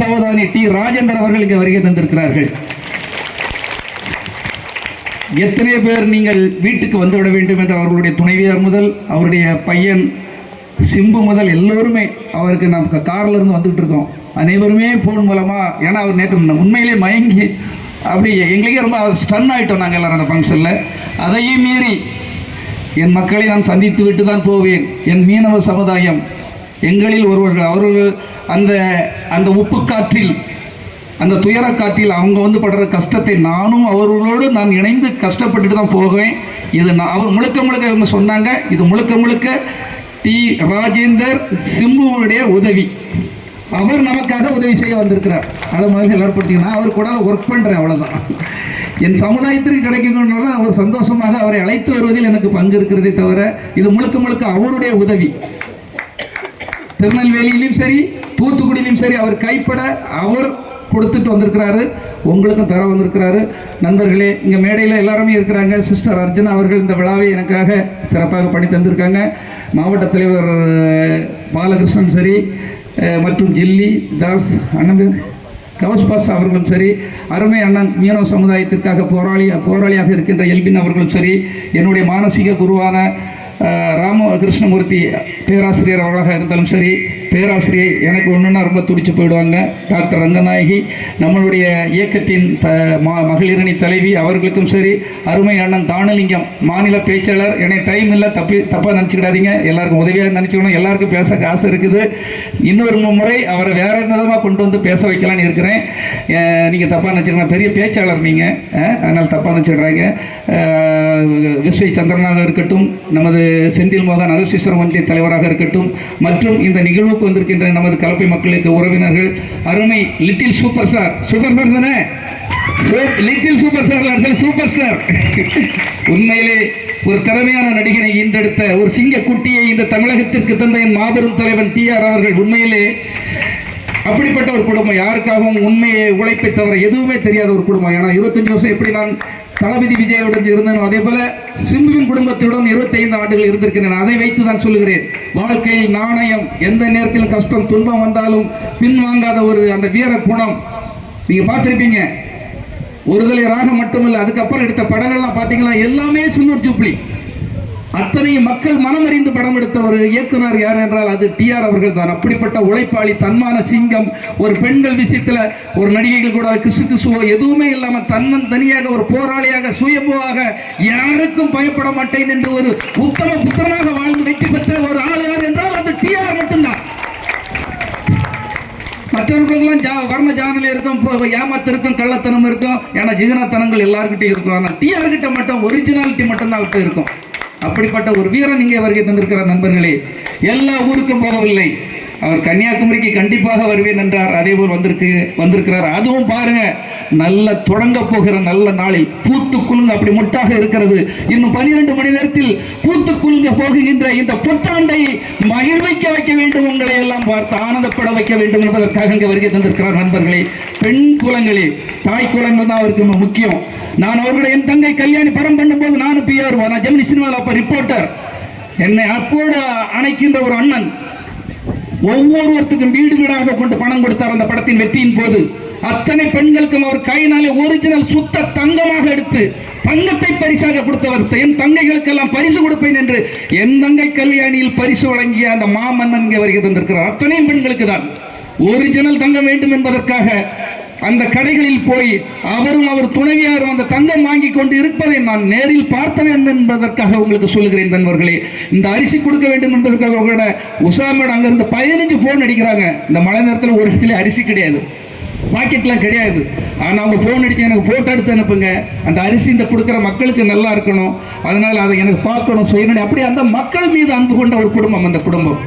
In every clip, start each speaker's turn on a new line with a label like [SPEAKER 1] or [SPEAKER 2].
[SPEAKER 1] சவதானி D Rajendar அவர்கள் இங்கே வருகை தந்திருக்கிறார்கள். எத்தனை பேர் நீங்கள் வீட்டுக்கு வந்துவிட வேண்டும் என்று அவர்களுடைய துணைவியார் முதல் அவருடைய பையன் சிம்பு முதல் எல்லோருமே அவருக்கு நம்ம காரில் இருந்து வந்துகிட்டு இருக்கோம். அனைவருமே ஃபோன் மூலமாக, ஏன்னா அவர் நேற்று உண்மையிலே மயங்கி அப்படி எங்களுக்கே ரொம்ப ஸ்டன் ஆகிட்டோம் நாங்கள் எல்லோரும் அந்த ஃபங்க்ஷனில். அதையும் மீறி என் மக்களை நான் சந்தித்து விட்டு தான் போவேன். என் மீனவ சமுதாயம் எங்களில் ஒருவர்கள், அவர்கள் அந்த அந்த உப்பு காற்றில், அந்த துயர காற்றில் அவங்க படுற கஷ்டத்தை நானும் அவர்களோடு நான் இணைந்து கஷ்டப்பட்டுட்டு தான் போவேன். இது அவர் முழுக்க இவங்க சொன்னாங்க, இது முழுக்க டி ராஜேந்தர் சிம்புவுடைய உதவி. அவர் நமக்காக உதவி செய்ய வந்திருக்கிறார். அதை மாதிரி எல்லாரும் பார்த்தீங்கன்னா அவர் கூட ஒர்க் பண்ணுறேன், அவ்வளோதான். என் சமுதாயத்திற்கு கிடைக்கணும்னால அவர் சந்தோஷமாக அவரை அழைத்து வருவதில் எனக்கு பங்கு இருக்கிறதே தவிர இது முழுக்க அவருடைய உதவி. திருநெல்வேலியிலும் சரி தூத்துக்குடியிலும் சரி அவர் கைப்பட அவர் கொடுத்துட்டு வந்திருக்கிறாரு, உங்களுக்கும் தர வந்திருக்கிறாரு. நண்பர்களே, இங்கே மேடையில் எல்லாருமே இருக்கிறாங்க. சிஸ்டர் அர்ஜுனா அவர்கள் இந்த விழாவை எனக்காக சிறப்பாக பண்ணி தந்திருக்காங்க. மாவட்ட தலைவர் பாலகிருஷ்ணன் சரி, மற்றும் ஜில்லி தாஸ் அண்ணன் கவுஸ் பாஸ் அவர்களும் சரி, அருமை அண்ணன் மீனவ சமுதாயத்திற்காக போராளியாக இருக்கின்ற எல்பின் அவர்களும் சரி, என்னுடைய மானசீக குருவான ராமகிருஷ்ணமூர்த்தி பேராசிரியர் அவர்களாக இருந்தாலும் சரி, பேராசிரியை எனக்கு ஒன்றுன்னா ரொம்ப துடிச்சு போயிடுவாங்க, டாக்டர் ரங்கநாயகி நம்மளுடைய இயக்கத்தின் மகளிரணி தலைவி அவர்களுக்கும் சரி, அருமை அண்ணன் தானலிங்கம் மாநில பேச்சாளர். எனக்கு டைம் இல்லை, தப்பாக நினச்சிக்கிடாதீங்க, எல்லாருக்கும் உதவியாக நினச்சிக்கணும். எல்லாருக்கும் பேச ஆசை இருக்குது. இன்னொரு முறை அவரை வேற விதமாக கொண்டு வந்து பேச வைக்கலான்னு இருக்கிறேன். நீங்கள் தப்பாக நினச்சிக்கலாம், பெரிய பேச்சாளர் நீங்கள், அதனால் தப்பாக நினச்சிடுறாங்க. விஸ்வை சந்திரனாக இருக்கட்டும், நமது செந்தில் மோகன் அகஸ்தீஸ்வரம் ஒன்றிய தலைவராக இருக்கட்டும், மற்றும் இந்த நிகழ்வுக்கு வந்திருக்கின்ற நமது கலப்பை மக்களுக்கு உறவினர்கள், அருமை லிட்டில் சூப்பர் ஸ்டார் தானே, லிட்டில் சூப்பர் ஸ்டார் உண்மையிலே ஒரு திறமையான நடிகனை ஈன்றெடுத்த ஒரு சிங்க குட்டியை இந்த தமிழகத்திற்கு தந்த என் மாபெரும் தலைவன் TR அவர்கள் உண்மையிலே அப்படிப்பட்ட ஒரு குடும்பம். யாருக்காகவும் உண்மையை உழைப்பை தவிர எதுவுமே தெரியாத ஒரு குடும்பம். ஏன்னா 25 வருஷம் எப்படி நான் தளபதி விஜயுடன் இருந்தேன், அதே போல சிம்புவின் குடும்பத்துடன் 25 ஆண்டுகள் இருந்திருக்கிறேன். அதை வைத்து தான் சொல்லுகிறேன், வாழ்க்கையில் நாணயம், எந்த நேரத்திலும் கஷ்டம் துன்பம் வந்தாலும் பின்வாங்காத ஒரு அந்த வீர குணம். நீங்க பார்த்திருப்பீங்க, ஒருதலை ராகம் மட்டுமில்லை, அதுக்கப்புறம் எடுத்த படங்கள்லாம் பார்த்தீங்கன்னா எல்லாமே சில்வர் ஜூப்ளி. அத்தனை மக்கள் மனமறிந்து படம் எடுத்த ஒரு இயக்குனர் யார் என்றால் அது TR அவர்கள் தான். அப்படிப்பட்ட உழைப்பாளி, தன்மான சிங்கம். ஒரு பெண்கள் விஷயத்தில் ஒரு நடிகைகள் கூட கிசுவோ எதுவுமே இல்லாமல் தனியாக ஒரு போராளியாக சுயம்புவாக யாருக்கும் பயப்பட மாட்டேன் என்று ஒரு உத்தம புத்திரனாக வாழ்ந்து வெற்றி பெற்ற ஒரு ஆள் யார் என்றால் அது TR மட்டும்தான். மற்றவர்களுக்கெல்லாம் வர்ண ஜானில் இருக்கும், ஏமாத்து இருக்கும், கள்ளத்தனம் இருக்கும், ஏன்னா ஜிகனத்தனங்கள் எல்லாருக்கிட்டையும் இருக்கும். ஆனால் TR கிட்ட மட்டும் ஒரிஜினாலிட்டி மட்டும்தான் அவர்கிட்ட இருக்கும். அப்படிப்பட்ட ஒரு வீரன் இங்கே வருகை தந்திருக்கிறார். நண்பர்களே, எல்லா ஊருக்கும் போகவில்லை, அவர் கன்னியாகுமரிக்கு கண்டிப்பாக வருவேன் என்றார். அதே போல் வந்திருக்கிறார். அதுவும் பாருங்க, நல்ல தொடங்க போகிற நல்ல நாளில் பூத்து குலுங்க, அப்படி முட்டாக இருக்கிறது. இன்னும் 12 மணி நேரத்தில் பூத்து குலுங்க போகின்ற இந்த புத்தாண்டை மகிழ்விக்க வைக்க வேண்டும், உங்களை எல்லாம் பார்த்து ஆனந்தப்பட வைக்க வேண்டும் என்பதற்காக இங்கே வருகை தந்திருக்கிறார். நண்பர்களே, பெண் குலங்களே, தாய் குலங்கள் தான் அவருக்கு முக்கியம். நான் அவர்களுடைய என் தங்கை கல்யாணி படம் பண்ணும்போது நானும் PR, நான் ஜெமினி சினிமாவில் அப்போ ரிப்போர்ட்டர். என்னை அப்போது அணைக்கின்ற ஒரு அண்ணன் ஒவ்வொருவருக்கும் வீடு வீடாக கொண்டு பணம் கொடுத்தார். அந்த படத்தின் வெற்றியின் போது அத்தனை பெண்களுக்கும் அவர் கையினாலே ஒரிஜினல் சுத்த தங்கமாக எடுத்து தங்கத்தை பரிசாக கொடுத்தவர். என் தங்கைகளுக்கெல்லாம் பரிசு கொடுப்பேன் என்று என் தங்கை கல்யாணியில் பரிசு வழங்கிய அந்த மாமன்னன் இங்கே வருகை தந்திருக்கிறார். அத்தனை பெண்களுக்கு தான் ஒரிஜினல் தங்கம் வேண்டும் என்பதற்காக அந்த கடைகளில் போய் அவரும் அவர் துணைவியாரும் அந்த தங்கம் வாங்கி கொண்டு இருப்பதை நான் நேரில் பார்த்தேன் என்பதற்காக உங்களுக்கு சொல்லுகிறேன். நண்பர்களே, இந்த அரிசி கொடுக்க வேண்டும் என்பதற்காக உங்களோட உசாமோட அங்கிருந்து 15 போன் அடிக்கிறாங்க. இந்த மழை நேரத்தில் ஒரு இடத்துல அரிசி கிடையாது, பாக்கெட்லாம் கிடையாது. ஆனால் அவங்க ஃபோன் அடித்து எனக்கு ஃபோட்டோ எடுத்து அனுப்புங்க, அந்த அரிசி இந்த கொடுக்குற மக்களுக்கு நல்லா இருக்கணும், அதனால் அதை எனக்கு பார்க்கணும் செய்யணும். அப்படி அந்த மக்கள் மீது அன்பு கொண்ட ஒரு குடும்பம் அந்த குடும்பம்.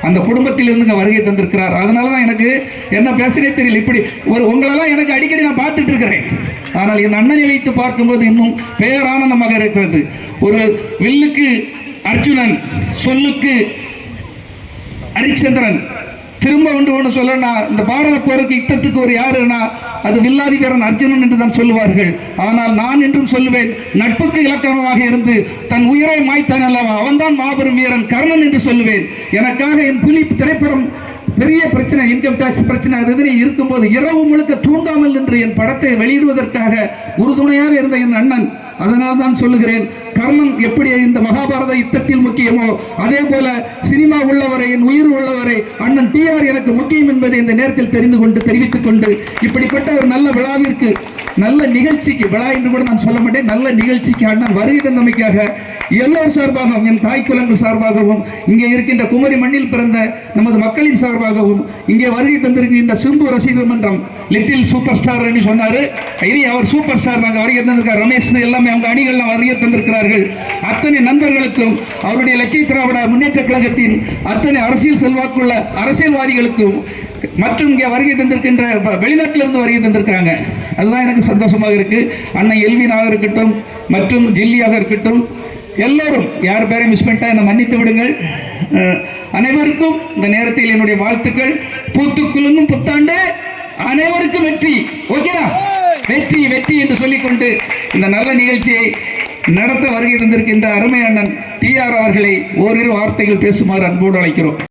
[SPEAKER 1] அந்த குடும்பத்திலிருந்து வருகை தந்திருக்கிறார். அதனால தான் எனக்கு என்ன பேசுறே தெரியல. இப்படி உங்களெல்லாம் எனக்கு அடிக்கடி நான் பார்த்துட்டு இருக்கிறேன். ஆனால் என் அண்ணனை வைத்து பார்க்கும்போது இன்னும் பேரானந்தமாக இருக்கிறது. ஒரு வில்லுக்கு அர்ஜுனன், சொல்லுக்கு ஹரிச்சந்திரன். திரும்ப ஒன்று சொல்லனா, இந்த பாரத போருக்கு யுத்தத்துக்கு ஒரு யாருன்னா அது வில்லாதி வீரன் அர்ஜுனன் என்று தான் சொல்லுவார்கள். ஆனால் நான் என்றும் சொல்லுவேன், நட்புக்கு இலக்கணமாக இருந்து தன் உயிரை மாய்த்தான் அல்லவா, அவன்தான் மாபெரும் வீரன் கர்ணன் என்று சொல்லுவேன். எனக்காக என் புலி திரைப்படம் பெரிய பிரச்சனை, இன்கம் டாக்ஸ் பிரச்சனை அது இதுன்னு இருக்கும்போது இரவு முழுக்க தூங்காமல் நின்று என் படத்தை வெளியிடுவதற்காக உறுதுணையாக இருந்த என் அண்ணன். அதனால் தான் சொல்லுகிறேன், கர்மம் எப்படி இந்த மகாபாரத யுத்தத்தில் முக்கியமோ அதே போல சினிமா உள்ளவரை, என் உயிர் உள்ளவரை அண்ணன் டிஆர் எனக்கு முக்கியம் என்பதை இந்த நேரத்தில் தெரிவித்துக் கொண்டு இப்படிப்பட்ட ஒரு நல்ல விழாவிற்கு, நல்ல நிகழ்ச்சிக்கு, விழா என்று கூட நான் சொல்ல மாட்டேன், நல்ல நிகழ்ச்சிக்கு அண்ணன் வருகை தந்தமைக்காக எல்லோர் சார்பாகவும், என் தாய் குலங்கள் சார்பாகவும், இங்கே இருக்கின்ற குமரி மண்ணில் பிறந்த நமது மக்களின் சார்பாகவும், இங்கே வருகை தந்திருக்கின்ற சிம்பு ரசிகர் மன்றம், லிட்டில் சூப்பர் ஸ்டார் என்று சொன்னாரு, இனி அவர் சூப்பர் ஸ்டார் நாங்கள் வருகை தந்திருக்கார், ரமேஷ் எல்லாமே அவங்க அணிகள்லாம் வருகை தந்திருக்கிறார்கள். அத்தனை நண்பர்களுக்கும், அவருடைய லட்சிய திராவிட முன்னேற்ற கழகத்தின் அத்தனை அரசியல் செல்வாக்குள்ள அரசியல்வாதிகளுக்கும், மற்றும் இங்கே வருகை தந்திருக்கின்ற வெளிநாட்டிலிருந்து வருகை தந்திருக்கிறாங்க, அதுதான் எனக்கு சந்தோஷமாக இருக்கு. அண்ணன் எல்வினாக இருக்கட்டும், மற்றும் ஜில்லியாக இருக்கட்டும், எல்லோரும் யார் பேரையும் மிஸ் பண்ணிட்டா என்னை மன்னித்து விடுங்கள். அனைவருக்கும் இந்த நேரத்தில் என்னுடைய வாழ்த்துக்கள். பூத்துக்குலுங்கும் புத்தாண்டு அனைவருக்கும் வெற்றி. ஓகேவா? வெற்றி வெற்றி என்று சொல்லிக்கொண்டு இந்த நல்ல நிகழ்ச்சியை நடத்த வருகை தந்திருக்கின்ற அருமை அண்ணன் டிஆர் அவர்களை ஓரிரு வார்த்தைகள் பேசுமாறு அன்போடு அழைக்கிறோம்.